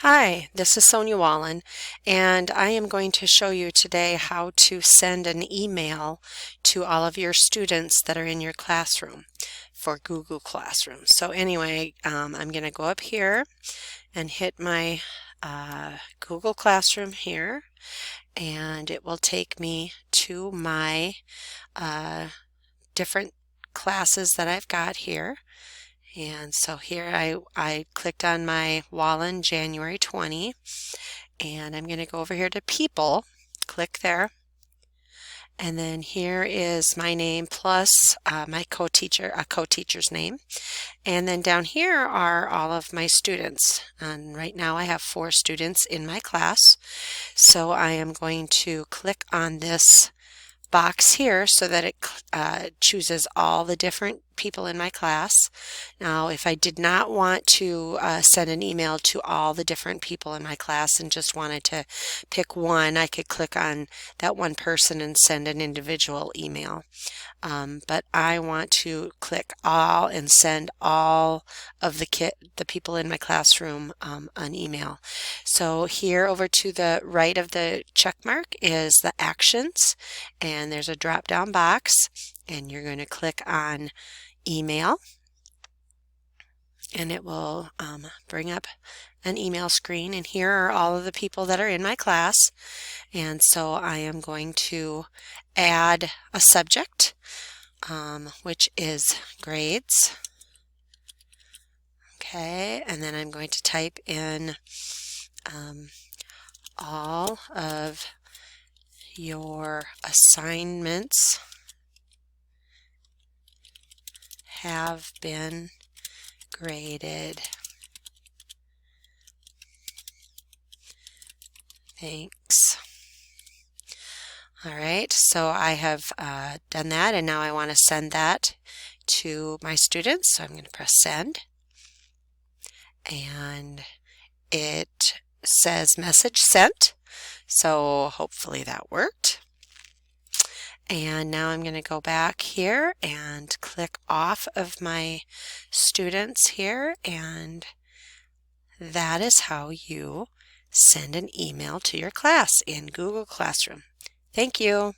Hi, this is Sonia Wallen, and I am going to show you today how to send an email to all of your students that are in your classroom for Google Classroom. So anyway, I'm going to go up here and hit my Google Classroom here, and it will take me to my different classes that I've got here. And so here I clicked on my Wallen January 20, and I'm going to go over here to People, click there, and then here is my name plus my co-teacher's name, and then down here are all of my students, and right now I have 4 students in my class, so I am going to click on this box here so that it chooses all the different people in my class. Now, if I did not want to send an email to all the different people in my class and just wanted to pick one, I could click on that one person and send an individual email. But I want to click all and send all of the people in my classroom an email. So here over to the right of the check mark is the actions, and there's a drop down box, and you're going to click on email, and it will bring up an email screen, and here are all of the people that are in my class. And so I am going to add a subject, which is grades. Okay, and then I'm going to type in all of your assignments have been graded. Thanks. All right, so I have done that, and now I want to send that to my students. So I'm going to press send, and it says message sent. So hopefully that worked. And now I'm going to go back here and click off of my students here, and that is how you send an email to your class in Google Classroom. Thank you.